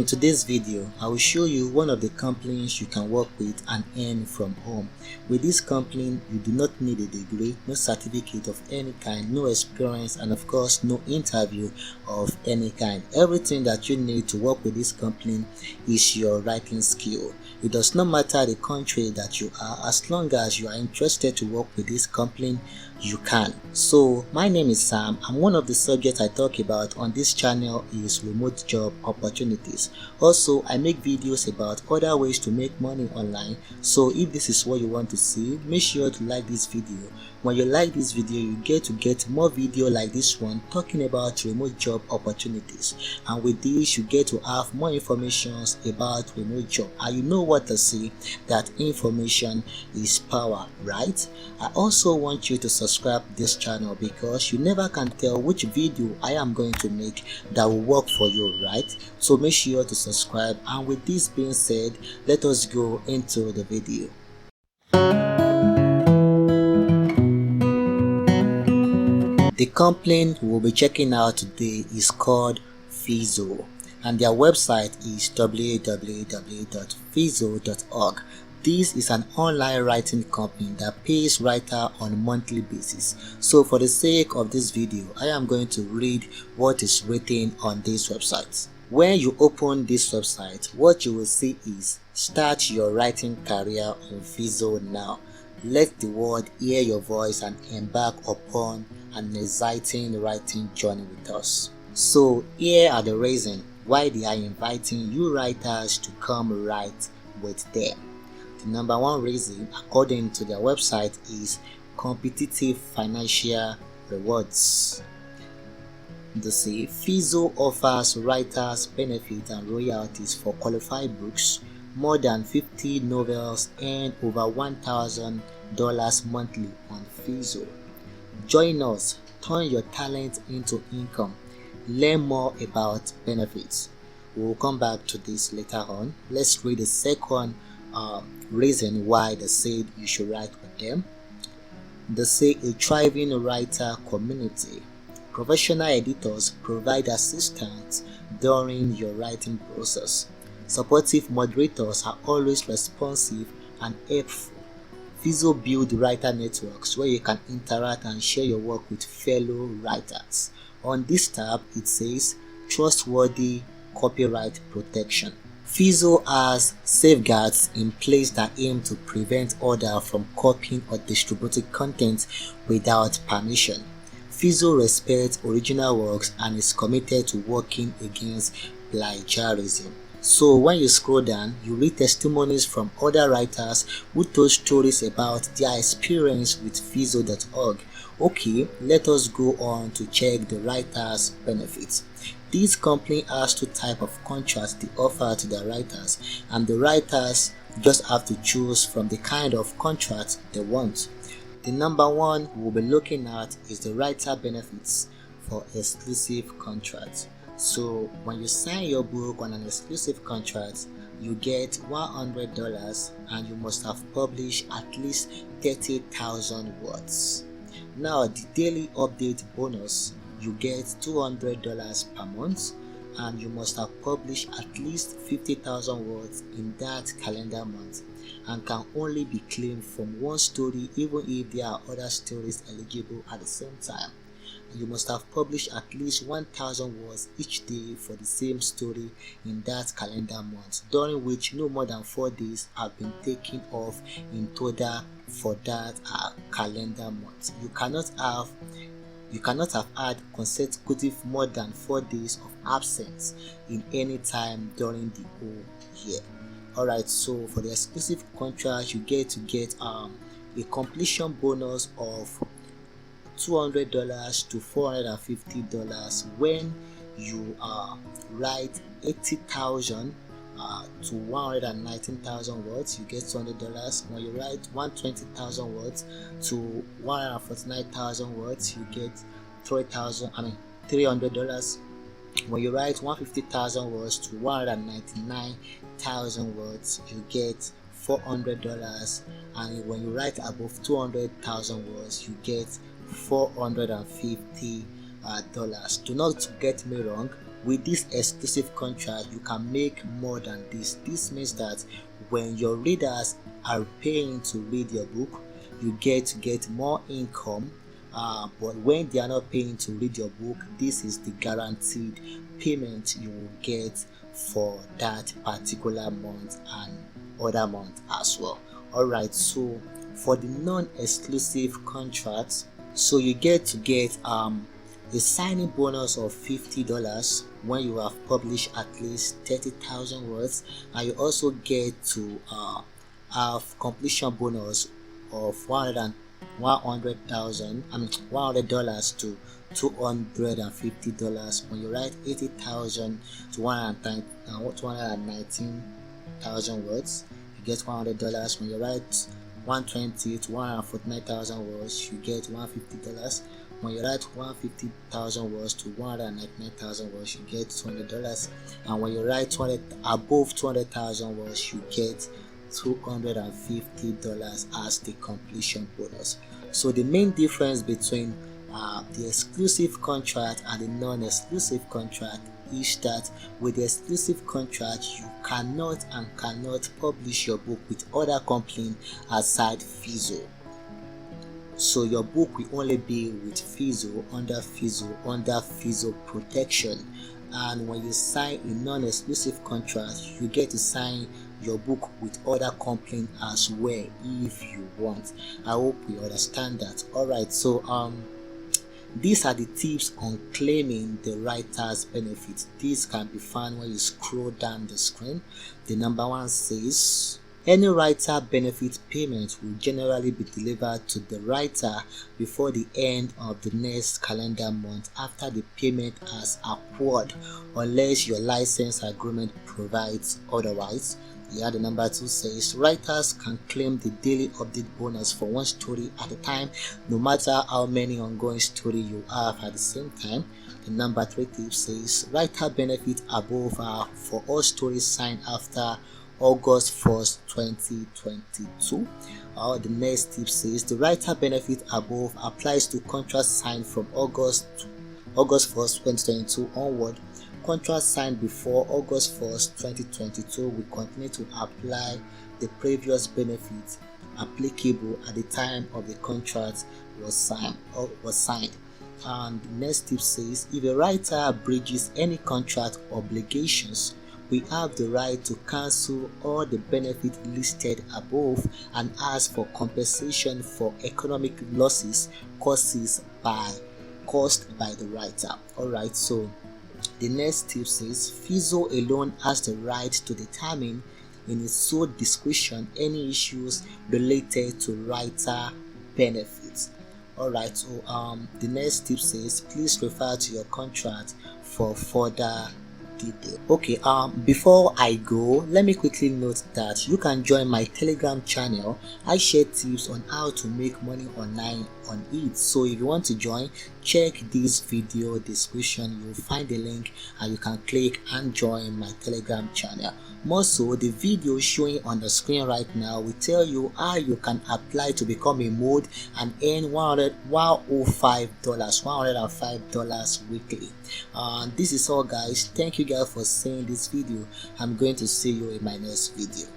In today's video, I will show you one of the companies you can work with and earn from home. With this company, you do not need a degree, no certificate of any kind, no experience, and of course no interview of any kind. Everything that you need to work with this company is your writing skill. It does not matter the country that you are, as long as you are interested to work with this company, you can. So my name is Sam, and one of the subjects I talk about on this channel is remote job opportunities. Also, I make videos about other ways to make money online. So if this is what you want to see, make sure to like this video. When you like this video, you get more video like this one talking about remote job opportunities, and with this you get to have more information about remote job, and you know what to say, that information is power, right? I also want you to subscribe this channel because you never can tell which video I am going to make that will work for you, right? So make sure to subscribe, and with this being said, let us go into the video. The company we will be checking out today is called Fizo, and their website is www.fizo.org. This is an online writing company that pays writers on a monthly basis. So for the sake of this video, I am going to read what is written on this website. When you open this website, what you will see is start your writing career on Fizo now. Let the world hear your voice and embark upon an exciting writing journey with us. So here are the reasons why they are inviting you writers to come write with them. The number one reason, according to their website, is competitive financial rewards. They say Fizo offers writers benefits and royalties for qualified books. More than 50 novels earn over $1,000 monthly on Fizo. Join us, turn your talent into income. Learn more about benefits. We'll come back to this later on. Let's read the second reason why they said you should write with them. They say a thriving writer community. Professional editors provide assistance during your writing process. Supportive moderators are always responsive and helpful. Fizo build writer networks where you can interact and share your work with fellow writers. On this tab, it says trustworthy copyright protection. Fizo has safeguards in place that aim to prevent others from copying or distributing content without permission. Fizo respects original works and is committed to working against plagiarism. So when you scroll down, you read testimonies from other writers who told stories about their experience with Fizo.org. Okay, let us go on to check the writers' benefits. This company has two types of contracts they offer to their writers, and the writers just have to choose from the kind of contract they want. The number one we'll be looking at is the writer benefits for exclusive contracts. So when you sign your book on an exclusive contract, you get $100 and you must have published at least 30,000 words. Now the daily update bonus, you get $200 per month and you must have published at least 50,000 words in that calendar month, and can only be claimed from one story even if there are other stories eligible at the same time. You must have published at least 1,000 words each day for the same story in that calendar month, during which no more than 4 days have been taken off in total for that calendar month. You cannot have had consecutive more than 4 days of absence in any time during the whole year. Alright, so for the exclusive contract, you get a completion bonus of $200 to $450 when you write 80,000 to 119,000 words. You get $200. When you write 120,000 words to 149,000 words, you get $300. When you write 150,000 words to 199,000 words, you get $400, and when you write above 200,000 words, you get $450. Do not get me wrong, with this exclusive contract you can make more than this. This means that when your readers are paying to read your book, you get more income. But when they are not paying to read your book, this is the guaranteed payment you will get for that particular month and other month as well. Alright, so for the non-exclusive contracts, so you get a signing bonus of $50 when you have published at least 30,000 words, and you also get to have completion bonus of $100 to $250 when you write 80,000 to 219,000 words. You get $100. When you write 120 to 149,000 words, you get $150. When you write 150,000 words to 199,000 words, you get $200. And when you write above 200,000 words, you get $250 as the completion bonus. So the main difference between the exclusive contract and the non-exclusive contract is that with the exclusive contract you cannot publish your book with other company aside Fizo. So your book will only be with Fizo under Fizo protection. And when you sign a non-exclusive contract, you get to sign your book with other company as well if you want. I hope you understand that. Alright, so these are the tips on claiming the writer's benefits. These can be found when you scroll down the screen. The number one says, any writer benefit payment will generally be delivered to the writer before the end of the next calendar month after the payment has occurred, unless your license agreement provides otherwise. Yeah, the number two says writers can claim the daily update bonus for one story at a time, no matter how many ongoing stories you have at the same time. The number three tip says writer benefit above are for all stories signed after August 1st, 2022. The next tip says the writer benefit above applies to contracts signed from August 1st, 2022 onward. Contracts signed before August 1st, 2022 will continue to apply the previous benefits applicable at the time of the contract was signed. And the next tip says if a writer breaches any contract obligations, we have the right to cancel all the benefits listed above and ask for compensation for economic losses caused by the writer. Alright, so the next tip says Fizo alone has the right to determine in its sole discretion any issues related to writer benefits. Alright, so the next tip says please refer to your contract for further detail. Okay, before I go, let me quickly note that you can join my Telegram channel. I share tips on how to make money online on it. So if you want to join, check this video description. You'll find the link and you can click and join my Telegram channel. More so, the video showing on the screen right now will tell you how you can apply to become a mod and earn $105 weekly. This is all, guys. Thank you guys for seeing this video. I'm going to see you in my next video.